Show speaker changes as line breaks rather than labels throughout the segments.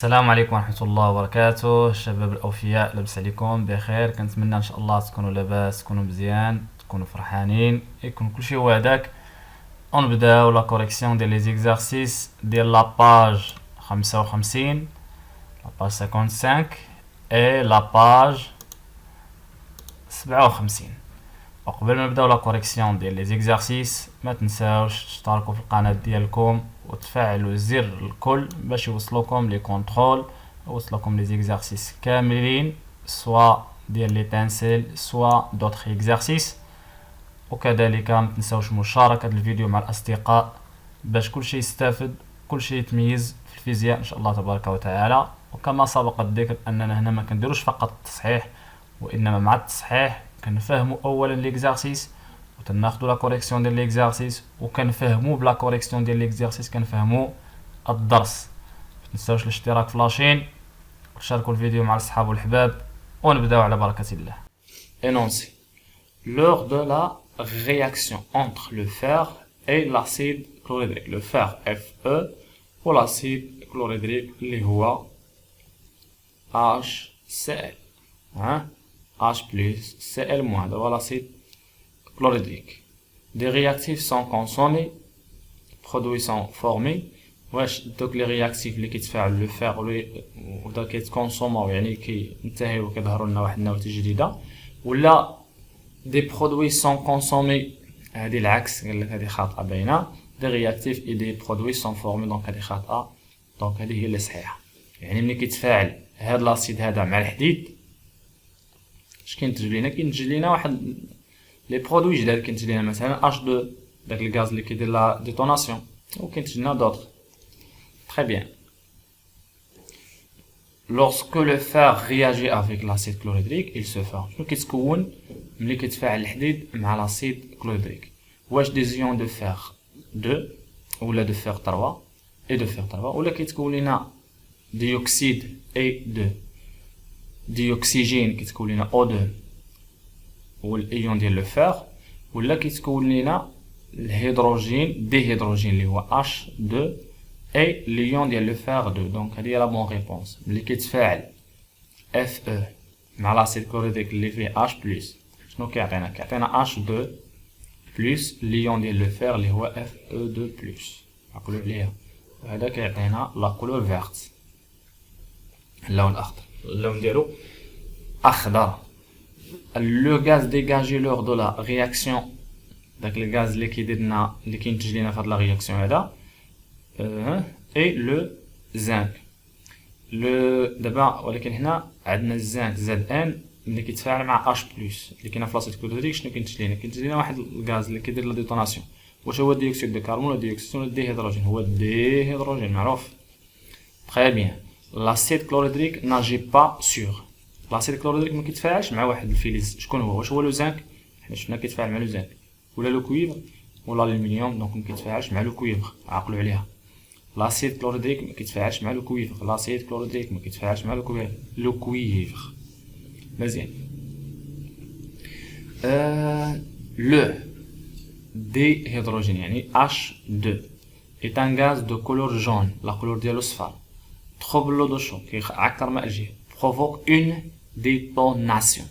السلام عليكم ورحمة الله وبركاته. الشباب الأوفياء، لاباس عليكم بخير؟ كنتمنى إن شاء الله تكونوا لاباس، تكونوا مزيان، تكونوا فرحانين، يكون كلشي هو هداك. ونبداو لا كوريكسيون ديال لي زيكزارسيس ديال لاباج 55، لاباج 55 اي لاباج 57. وقبل ما نبداو لا كوريكسيون ديال لي زيكزارسيس ما تنساوش تشتركوا في القناة ديالكم وتفعلوا زر الكل باش يوصلوكم لي كونترول، يوصلوكم لي زيكزارسيس كاملين، سوا ديال لي تانسيل سوا دوطخ اكزارسيس. وكذلك ما تنساوش مشاركة الفيديو مع الأصدقاء باش كلشي يستافد، كلشي يتميز في الفيزياء إن شاء الله تبارك وتعالى. وكما سبق الذكر أننا هنا ما كنديروش فقط التصحيح، وإنما مع التصحيح كنفهموا أولا ليكزارسيس وتناخدوا لا كوريكسيون ديال ليكزارسيس، وكنفهموا بلا كوريكسيون ديال ليكزارسيس كنفهموا الدرس. متنساوش الاشتراك في لاشين وشاركوا الفيديو مع الأصحاب والأحباب. ونبداو على بركة الله. Énoncé. Lors de la réaction entre le fer et l'acide chlorhydrique, le fer Fe ou l'acide chlorhydrique اللي هو HCl, hein? H plus Cl moins de l'acide chlorhydrique. Des réactifs sont consommés, produits sont formés. واش دوك لي رياكتيف اللي كيتفاعلوا لو فير ودا كيتكونسومو، يعني كينتهيو وكيظهروا لنا واحد النواتج جديده، ولا دي برودوي سون كونسومي، هذه العكس، قال لك هذه خاطئه باينه. دي رياكتيف اي دي برودوي سون فورمي، دونك هذه خاطئه، دونك هذه هي اللي صحيحه. يعني ملي كيتفاعل هذا لاسيد هذا مع الحديد اش كينتج لينا؟ كينتج لينا واحد لي برودوي جداد، كينتج لينا مثلا اش 2، داك الغاز اللي كيدير لا ديتوناسيون، وكينتج لنا دوطخ. Très bien. Lorsque le fer réagit avec l'acide chlorhydrique, il se forme. شنو كيتكون ملي كيتفاعل الحديد مع l'acide chlorhydrique؟ واش دي زيون دو فير 2 ولا دو فير 3 اي دو فير 3، ولا كيتكون لنا ديوكسيد اي 2 ديوكسيجين كيتكون لنا او 2 هو الايون ديال لو فير، ولا كيتكون لنا الهيدروجين ديهيدروجين اللي هو اش 2 et l'ion ديال le fer 2. donc هذه هي la bonne réponse. ملي كيتفاعل Fe مع l'acide chlorhydrique اللي فيه H+، شنو كيعطينا؟ كيعطينا H2 plus l'ion ديال le fer اللي هو Fe2+. عقلوا عليها، هذا كيعطينا la couleur verte، اللون الأخضر، اللون ديالو أخضر. le gaz dégagé lors de la réaction، داك الغاز اللي كيدير لنا اللي كينتج لينا في هاد لا رياكسيون هذا et le zinc. دابا ولكن هنا عندنا الزنك زاد ان ملي كيتفاعل مع H+ اللي كاينه في لاسيد كلوريدريك، شنو كينتج لينا؟ كينتج لينا واحد الغاز اللي كيدير لا ديتوناسيون. واش هو ديوكسيد دو كربون ولا ديوكسيد ولا ديهيدروجين؟ هو ديهيدروجين معروف. très bien. l'acide chlorhydrique n'agit pas sur، l'acide chlorhydrique ما كيتفاعلش مع واحد الفلز. شكون هو؟ واش هو لو زنك؟ حنا شفنا كيتفاعل مع لو زنك، ولا لو كويفر ولا الالومنيوم، دونك ما كيتفاعلش مع لو كويفر، عقلوا عليها. l'acide chlorhydrique ما كيتفاعلش مع لو كويفر، l'acide chlorhydrique ما كيتفاعلش مع لو كويفر. مزيان. le dihydrogène يعني H2 est un gaz de couleur jaune، la couleur ديالو صفار، trouble l'eau de chaud كيعكر ماء الجيف، provoque une détonation،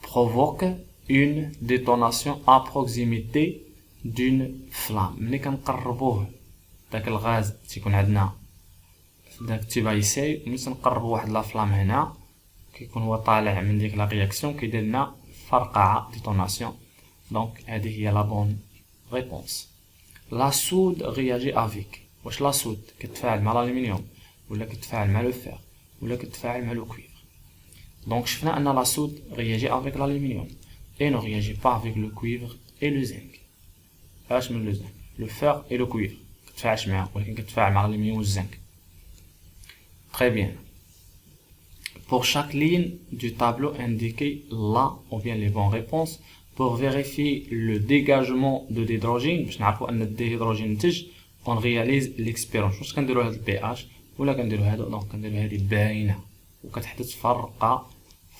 provoque une détonation à proximité d'une flamme. ملي كنقربوه داك الغاز تيكون عندنا داك تيبايسي، ملي تنقربوا واحد لا فلام هنا كيكون هو طالع من ديك لا رياكسيون كيدير لنا فرقعه ديتوناسيون. دونك هذه هي لا بون ريبونس. لا سود رياجي افيك، واش لا سود كتفاعل مع الالومنيوم ولا كتفاعل مع لو فير ولا كتفاعل مع لو كويفر؟ دونك شفنا ان لا سود رياجي افيك الالومنيوم et ne réagit pas avec le cuivre et le zinc. اش من لو زنك؟ لو فير اي لو كويفر كتفاعلش معاه، ولكن كتفاعل مع الالومنيوم والزنك. très bien. pour chaque ligne du tableau indiquez la ou bien les bonnes réponses pour vérifier le dégagement de l'hydrogène. باش نعرفوا ان الديهيدروجين نتج on réalise l'expérience. واش كنديروا هاد البي اش ولا كنديروا هادو؟ دونك كنديروا هادي باينه وكتحدث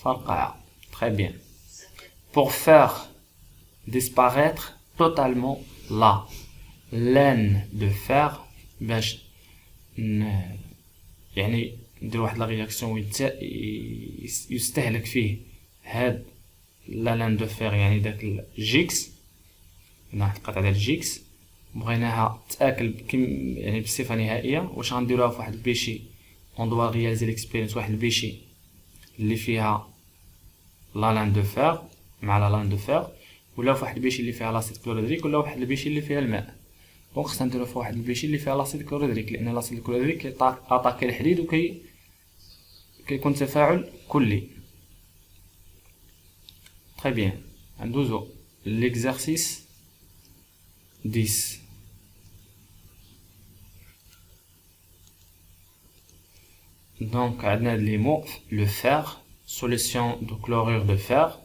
فرقعه. très bien. pour faire disparaître totalement la laine de fer باش يعني ندير واحد لا رياكسيون وين يستهلك فيه هاد لا لان دو فير، يعني داك الجيكس، هنا واحد القطعه ديال الجيكس بغيناها تاكل يعني بصفه نهائيه. واش غنديروها في واحد البيشي اون دوا رياليزي ليكسبيرينس، واحد البيشي اللي فيها لا لان دو فير مع لا لان دو فير، ولا في واحد البيشي اللي فيها لاسيد كلوريدريك، ولا واحد البيشي اللي فيها الماء. دونك خصنا نديرو في واحد البيشي اللي فيها لاسيد كلوريدريك، لان لاسيد كلوريدريك كيطاكي الحديد كيكون تفاعل كلي. Très bien. ندوزو l'exercice 10. Donc عندنا les mots le fer, solution de chlorure de fer,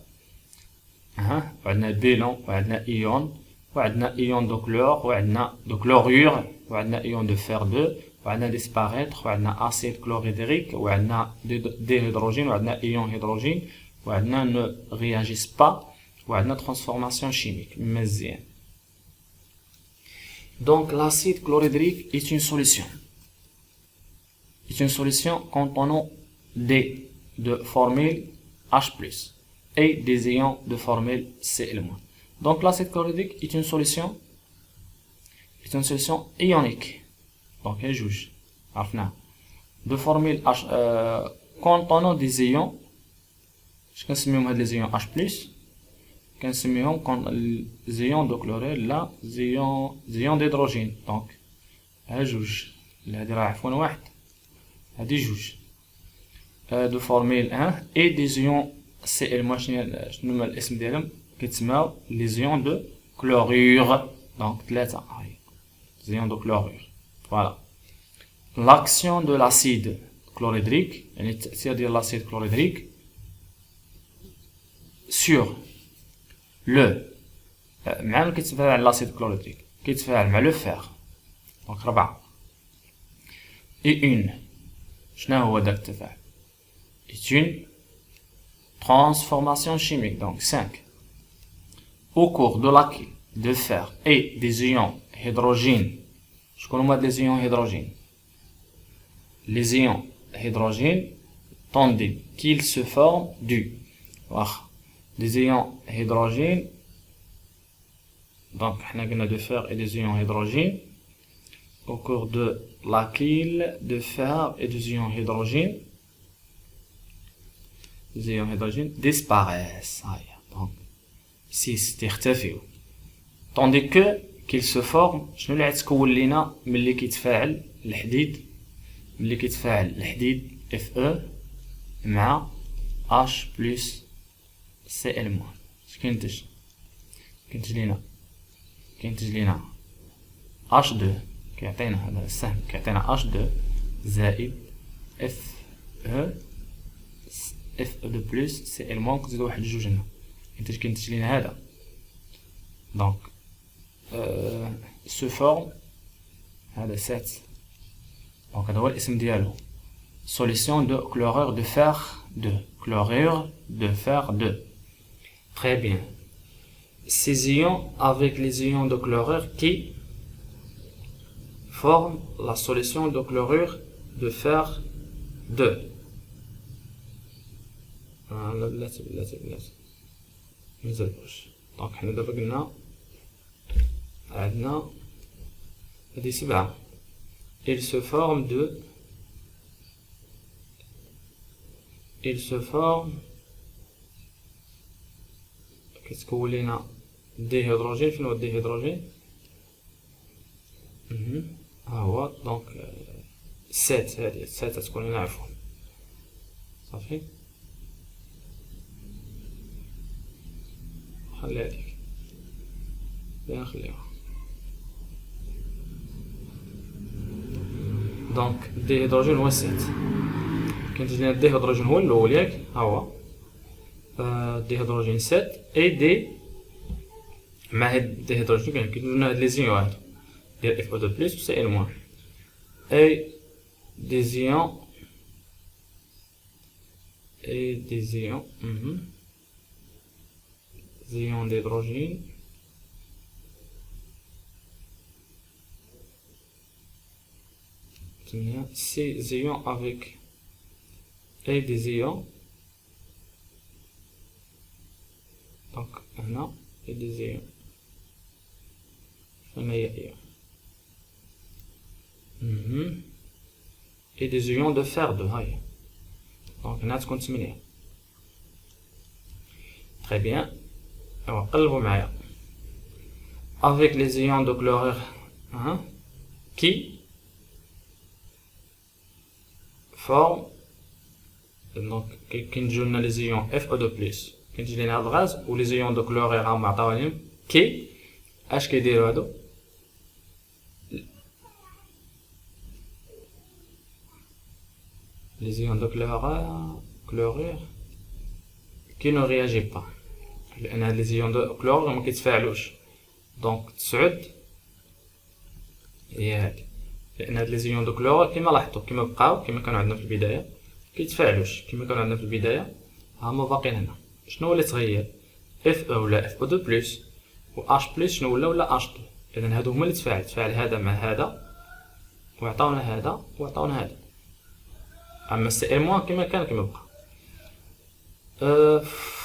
وعندنا bilan, وعندنا ion, وعندنا ion de chlore, وعندنا de chlorure, وعندنا ion de fer 2, وعندنا disparaître, وعندنا acide chlorhydrique, وعندنا dihydrogène, وعندنا ion hydrogène, وعندنا ne réagissent pas, وعندنا transformation chimique. مزيان. Donc l'acide chlorhydrique est une solution. Est une solution contenant des de formule H+, et des ions de formule Cl-. Donc l'acide chlorhydrique est une solution ionique. Donc elle juge de formule H contenant des ions. Je كنسميهم هاد les ions H+, كنسميهم les ions de chlorure لا ions d'hydrogène. Donc ها جوج، هادي راه عفوا واحد، هادي جوج de formule 1 et des ions Cl-. شنو هما الاسم ديالهم؟ كيتسماو les ions de chlorure. Donc 3 les ions de chlorure. Voilà. L'action de l'acide chlorhydrique، يعني التأثير ديال l'acide chlorhydrique sur le مع من كيتفاعل l'acide chlorhydrique كيتفاعل مع le fer. دونك 4 et une. شنو هو داك التفاعل؟ est une transformation chimique. Donc 5. Au cours de laquelle de fer et des ions hydrogène. شكون هما les ions hydrogène؟ Les ions hydrogène tandis qu'ils se forment du des ions hydrogène. Donc حنا قلنا de fer et des ions hydrogène au cours de laquelle de fer et des ions hydrogène disparaissent. Donc 6 يختفيوا. tandis que qu'ils se forment. شنو اللي غتكون لينا ملي كيتفاعل الحديد؟ ملي كيتفاعل الحديد Fe مع H plus Cl-. اش كينتج لينا H2 كيعطينا هذا السهم، كيعطينا H2 زائد Fe2 plus Cl- كنزيدو واحد جوج هنا، كينتج لينا هذا. دونك se forme هذا 7. دونك هذا هو الاسم ديالو solution de chlorure de fer 2. Chlorure de fer 2. Très bien. Ces ions avec les ions de chlorure qui forment la solution de chlorure de fer 2. دونك حنا دابا قلنا عندنا هادي 7. Il se forme كتكون لينا ديهيدروجين. فين هو الديهيدروجين؟ ها هو. دونك 7 هادي 7 تكون لينا عفوا صافي. خلي هاديك نخليها. دونك الديهيدروجين هو 7. كينتج لنا الديهيدروجين هو الاول ياك، ها هو الديهيدروجين 7 اي دي. مع هاد الديهيدروجين كينتج لنا هاد لي زيون هادو ديال Fe2 بلس و Cl-. اي دي زيون زيون d'hydrogène ces ions avec et des ions. Donc هنا et des ions. هنا هي ions. Et des ions de fer 2 هاي. Donc هنا تكون 8. Très bien. Alors قلبوا معايا. Avec les ions de chlorure qui forment donc qui نجيو لنا les ions FO2+. كنجي لنا هاد الغاز و les ions de chlorure راهم عطاوهم كي اش كيديروا هادو les ions de chlorure qui ne réagissent pas لان هاد les ions de chlorure ما كيتفاعلوش دونك 9 هي هادي لان هاد les ions de chlorure كما لاحظتوا كما بقاو كما كانوا عندنا في البدايه كيتفاعلوش كما كانوا عندنا في البدايه هما باقيين هنا شنو اللي تغير Fe ولا FO2+ و H+ شنو ولا H2 اذا هادو هما اللي تفاعل هذا مع هذا وعطاونا هذا وعطاونا هذا اما CM- كما كان كما بقى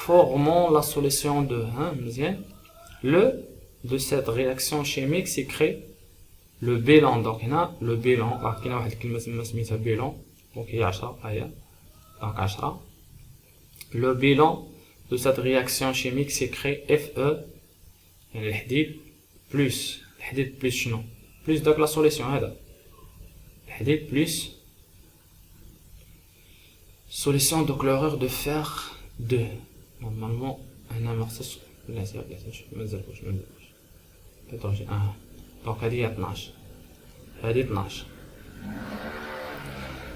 formons la solution de مزيان de cette réaction chimique s'est créé le bilan donc هنا le bilan راه كاينه واحد الكلمه سميتها bilan دونك هي 10 هي دونك 10 le bilan de cette réaction chimique s'est créé Fe يعني الحديد plus شنو plus داك la solution هذا الحديد plus solution de chlorure de fer 2 normalement هنا ما خصش لا مازالوش هيدروجين دونك هذه هي 12 هذه 12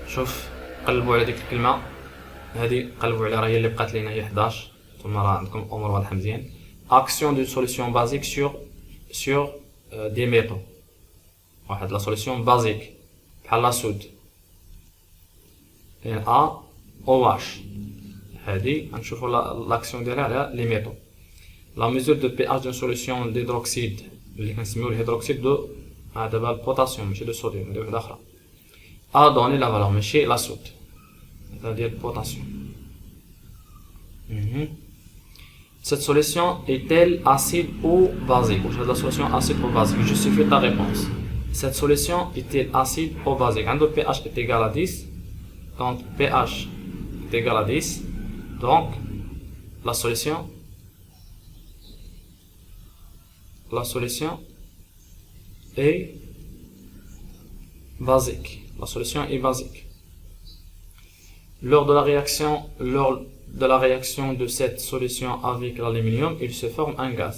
شوف قلبوا على ديك الكلمه هذه قلبوا على راه هي اللي بقات لينا هي 11 ثم راه عندكم الامور واضحه مزيان action d'une solution basique sur des métaux واحد لا solution basique بحال لا سود NaOH هذه غنشوفوا لاكسيون ديالها على لي ميتaux la mesure de pH d'une solution d'hydroxyde اللي كنسميوه الهيدروكسيد دو دابا البوتاسيوم ماشي دو الصوديوم هذه وحده اخرى a donné la valeur ماشي لا سود هذا ديال البوتاسيوم Cette solution est-elle acide ou basique? Ou la solution acide ou basique? Justifie ta réponse. Cette solution est-elle acide ou basique? Quand le pH est égal à 10, quand pH est égal à 10, donc la solution est basique. La solution est basique. Lors de la réaction de cette solution avec l'aluminium, il se forme un gaz.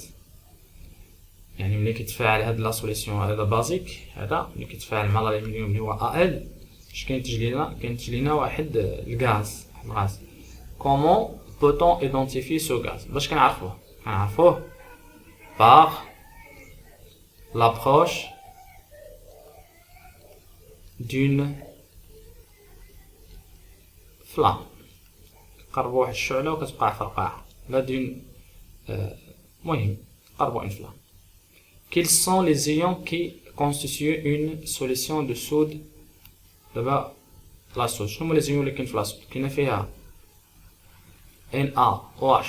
يعني ملي كيتفاعل هاد لا سوليسيون هذا بازيك هذا ملي كيتفاعل مع الالومنيوم اللي هو Al اش كينتج لينا واحد الغاز comment peut-on identifier ce gaz باش كنعرفوه par l'approche d'une flamme قربوا واحد الشعله وكتبقى فرقعه لا دون مهم قربوا une flamme. Quels sont les ions qui constituent une solution de soude دابا لا سود شنو هما لي زيون اللي كاين في لا سود كاين فيها NaOH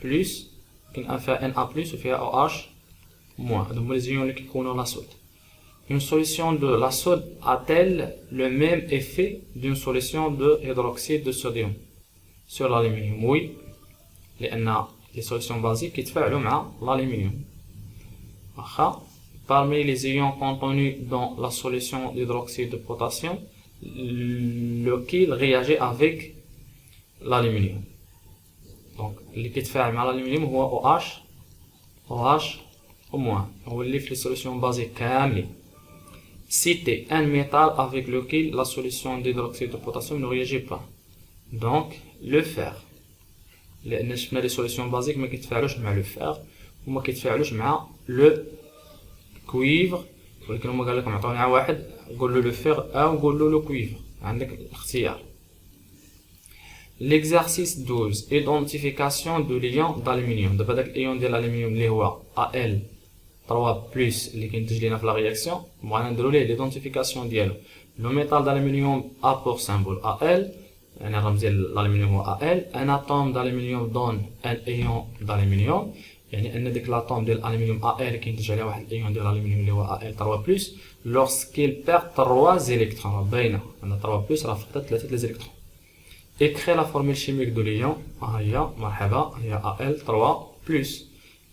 بلس كاين فيها Na بلس وفيها OH موان هادو هما لي زيون اللي كيكونوا لا سود. Une solution de la soude a-t-elle le même effet d'une solution de hydroxyde de sodium sur l'aluminium? Oui, لأن les solutions basiques كيتفاعلوا مع l'aluminium. Parmi les ions contenus dans la solution d'hydroxyde de potassium, lequel réagit avec l'aluminium? Donc, اللي كيتفاعل مع l'aluminium هو OH au moins. هو اللي في les solutions basiques كاملين. Citer un métal avec lequel la solution d'hydroxyde de potassium ne réagit pas. Donc, le fer. لأن شفنا les solutions basiques ما كيتفاعلوش مع le fer وما كيتفاعلوش مع le cuivre ولكن هما قال لكم عطوني على واحد قول له لو فيغ او قول له لو كويفر عندك الاختيار. L'exercice 12 identification de l'ion d'aluminium دابا داك الايون ديال الالومنيوم اللي هو Al3+ اللي كينتج لينا في لا رياكسيون بغينا نديرو ليه ليدونتيفيكاسيون ديالو Le métal d'aluminium a pour symbole Al. L'aluminium Al. Un atome d'aluminium donne un ion d'aluminium. يعني ان ديك l'atome ديال الالومنيوم Al كينتج عليه واحد الايون ديال الالومنيوم اللي هو Al3+, lorsqu'il perd 3 électrons. باينه ان 3+ راه فقدت 3 لي électrons. écrit la formule chimique de l'ion. ها هي مرحبا هي Al3+.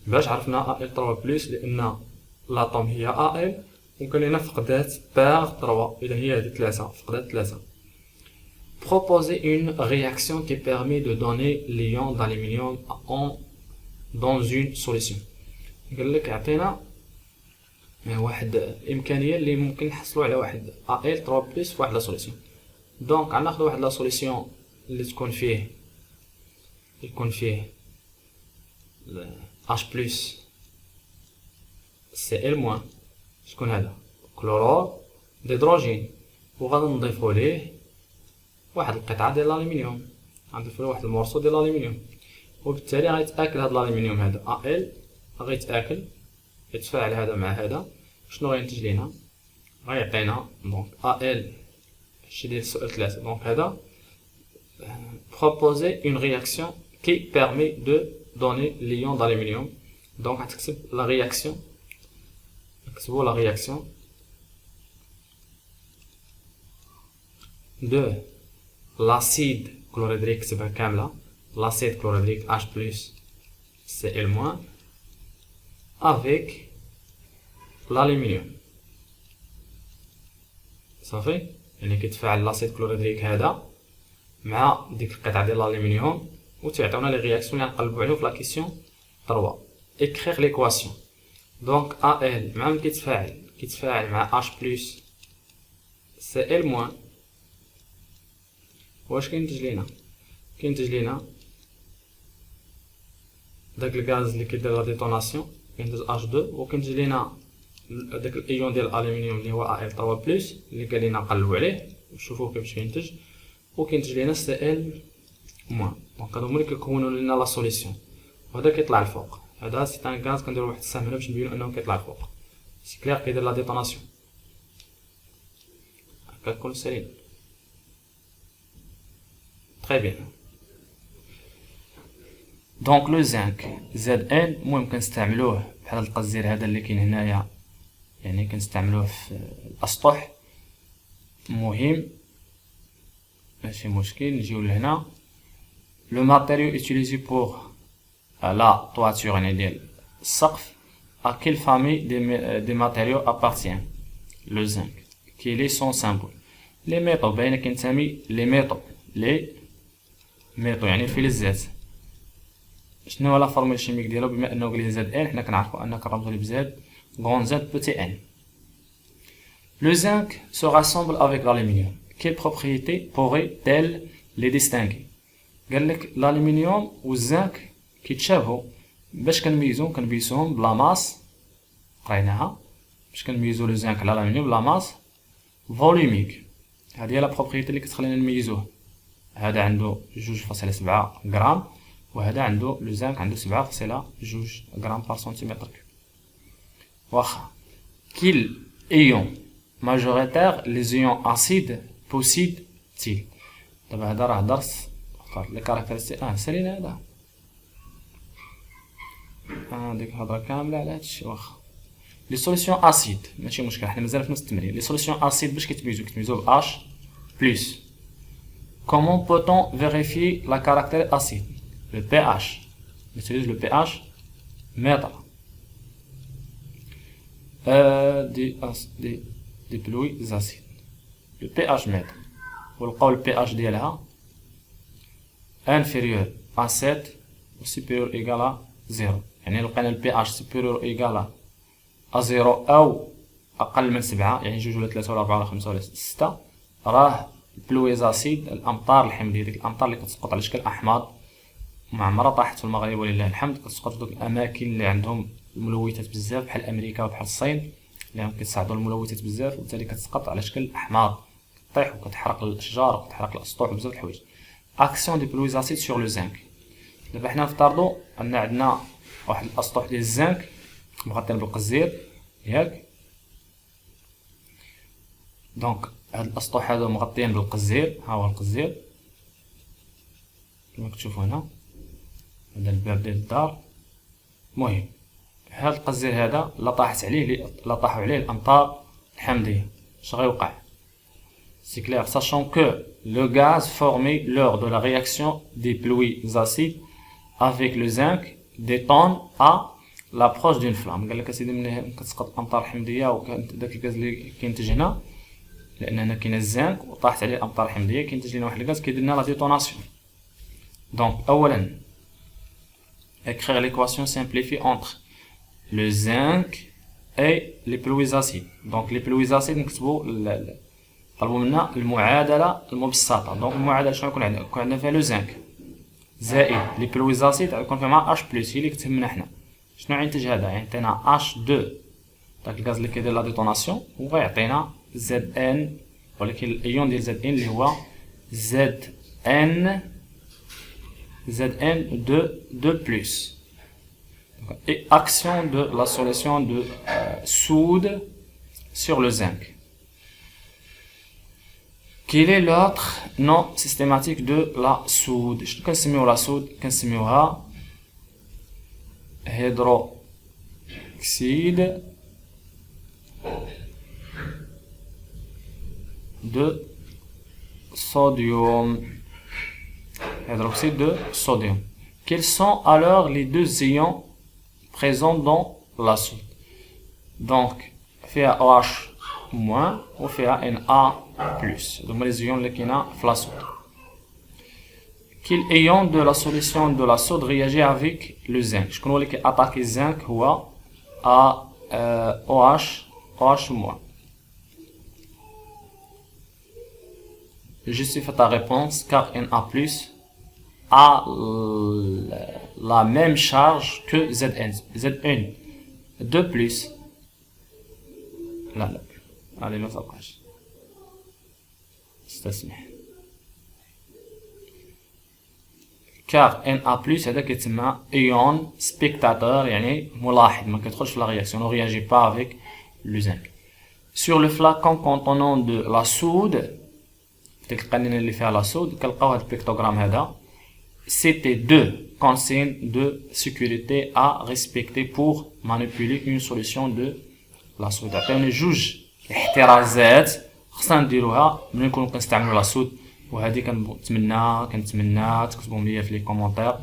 باش عرفنا Al3+ لان l'atome هي Al وقال لنا فقدات باغ 3. اذا هي هذه 3 فقدات 3. proposer une réaction qui permet de donner l'ion d'aluminium dans une solution. قال لك عطينا واحد الامكانيه اللي ممكن نحصلوا على واحد Al3+ في واحد لا سوليسيون. دونك غناخذ واحد لا سوليسيون اللي يكون فيه H+ Cl-. شكون هذا؟ كلورور ديدروجين. وغادي نضيفوا ليه واحد القطعه ديال الالومنيوم. غنضيفوا له واحد المورسو ديال الالومنيوم وبالتالي غيتاكل هذا الالومنيوم هذا Al غيتاكل يتفاعل هذا مع هذا. شنو غينتج لينا؟ غيعطينا دونك Al هادشي ديال السؤال 3. دونك هذا proposer une réaction qui permet de donner l'ion d'aluminium. donc غتكتب la réaction. نكتبوا la réaction de l'acide chlorhydrique. كتبها كامله l'acide chlorhydrique H+ Cl- avec l'aluminium. صافي يعني كيتفاعل لاسيد كلوريدريك هذا مع ديك القطعه ديال الالومنيوم وتعطيونا لي رياكسيون اللي غنقلبوا عليهم في لا كيسيون 3. écrire l'équation. donc Al مع ملي كيتفاعل مع H+ Cl- واش كينتج لينا داك الغاز اللي كيدير لا ديتوناسيون كينتج H2 وكينتج لينا داك الايون ديال الالومنيوم اللي هو Al3+ اللي قال لينا نقلبوا عليه وشوفوه كيفاش كينتج وكينتج لينا Cl-. دونك هادو هما اللي كيكونوا لنا لا سوليسيون وهذا كيطلع الفوق. هذا سي ان غاز كنديروا واحد السهم هنا باش نبينوا انه كيطلع الفوق. سي كلير كيدير لا ديتوناسيون كتكون سليم. très bien. دونك لو زنك زد ان المهم كنستعملوه بحال هاد القزير هذا اللي كاين هنايا يعني كنستعملوه في الاسطح. مهم ماشي مشكل. نجيو لهنا لو ماتيريو utilisé pour la toiture يعني ديال السقف. à quelle famille des matériaux appartient le zinc? quel est son symbole? les métaux باينه كينتمي les métaux يعني الفلزات. شنو هو لا فورمول شيميك ديالو؟ بما انه قال لي زد ان حنا كنعرفوا ان كنرمزوا ليه بزاد غون زد بوتي ان. le zinc se rassemble avec l'aluminium. quelle propriété pourrait-elle les distinguer? قال لك الالومنيوم والزنك كيتشابهوا. باش كنميزوهم بلا ماس قريناها. باش كنميزو لو زنك على الالومنيوم بلا ماس فوليميك. هذه هي لا بروبريتي اللي كتخلينا نميزوه. هذا عنده 2.7 غرام وهذا عنده لو زنك عنده 7.2 غرام بار سنتيمتر كوب. واخا كيل ايون ماجوريتير لي زيون اسيد بوسيد-تيل. دابا هذا راه درس اختار لي كاركتيرستيك سالينا هذا ديك الهضره كامله على هادشي. واخا لي سوليسيون اسيد ماشي مشكل حنا مازال في نفس التمرين. لي سوليسيون اسيد باش كيتميزو ب H+. comment peut-on vérifier la caractère acide? le pH. on utilise le pH mètre des pluies acides. le pH mètre ولقاو le pH ديالها inférieur à 7 ou supérieur ou égal à 0. يعني لقينا ال pH supérieur ou égal à 0 أو أقل من 7 يعني 2 ولا 3 ولا 4 ولا 5 ولا 6 راه بلويز اسيد. الامطار الحمضيه ديك الامطار اللي كتسقط على شكل احماض ما عمرها طاحت في المغرب ولله الحمد. كتسقط في دوك الاماكن اللي عندهم الملوثات بزاف بحال امريكا وبحال الصين اللي كيتصاعدوا الملوثات بزاف وبالتالي كتسقط على شكل احماض كطيح وكتحرق الاشجار وكتحرق الاسطح وبزاف د الحوايج. اكسيون دي بلويز اسيد سور لو زنك. دابا حنا نفترضوا ان عندنا واحد الاسطح ديال الزنك مغطين بالقزير ياك. دونك هاد الاسطح هادو مغطيين بالقزير. ها هو القزير كما كتشوفوا هنا، هذا الباب ديال الدار. المهم هاد القزير هذا لا طاحت عليه لا طاحوا عليه الامطار الحمضيه اش غيوقع؟ C'est clair, sachant que le gaz formé lors de la réaction des pluies acides avec le zinc détonne à l'approche d'une flamme. قال لك اسيدي ملي كتسقط الامطار الحمضيه وكانت داك الغاز اللي كينتج هنا، لان هنا كاين الزنك وطاحت عليه الامطار الحمضيه كينتج لنا واحد الغاز كيدير لنا لا ديتوناسيون. دونك اولا écrire l'équation simplifiée entre le zinc et les pluies acides. donc les pluies acides نكتبوا طلبوا منا المعادله المبسطه. دونك المعادله شنو يكون عندنا؟ يكون عندنا فيها لو زنك زائد لي بلويز اسيد يكون فيها مع اش بلس، هي اللي كتهمنا حنا. شنو ينتج هذا؟ يعطينا اش 2 داك الغاز اللي كيدير لا ديتوناسيون، وغيعطينا زد ان، ولكن الايون ديال زد ان اللي هو زد ان 2 plus. Et action de la solution de soude sur le zinc. Quel est l'autre nom systématique de la soude? Je كنسميو la soude كنسميوها hydroxyde de sodium. Hydroxyde de sodium. Quels sont alors les deux ions présents dans la soude? Donc فيها OH- وفيها Na+. donc les ions اللي كاينه في لا soude. Quel ion de la solution de la soude réagit avec le zinc? شكون هو اللي كياتاكي الزنك؟ هو OH-. Justifie ta réponse car Na+ a la même charge que Zn. Zn 2 plus. لا هذه ما تبقاش، استسمح. كار Na+ هذا كيتسمى ايون سبيكتاتور، يعني ملاحظ، ما كيدخلش في لا رياكسيون، نو رياجي با افيك لو زنك. Sur le flacon contenant de la soude، ديك القنينه اللي فيها لا سود كنلقاو هاد البيكتوغرام هذا. C'était deux consignes de sécurité à respecter pour manipuler une solution de la soude. عطيوني جوج احترازات خصنا نديروها ملي نكونوا كنستعملوا لا سود، وهذه كنتمنى تكتبوهم ليا في لي كومونتير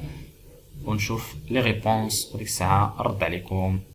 ونشوف لي ريبونس، وديك الساعه نرد عليكم.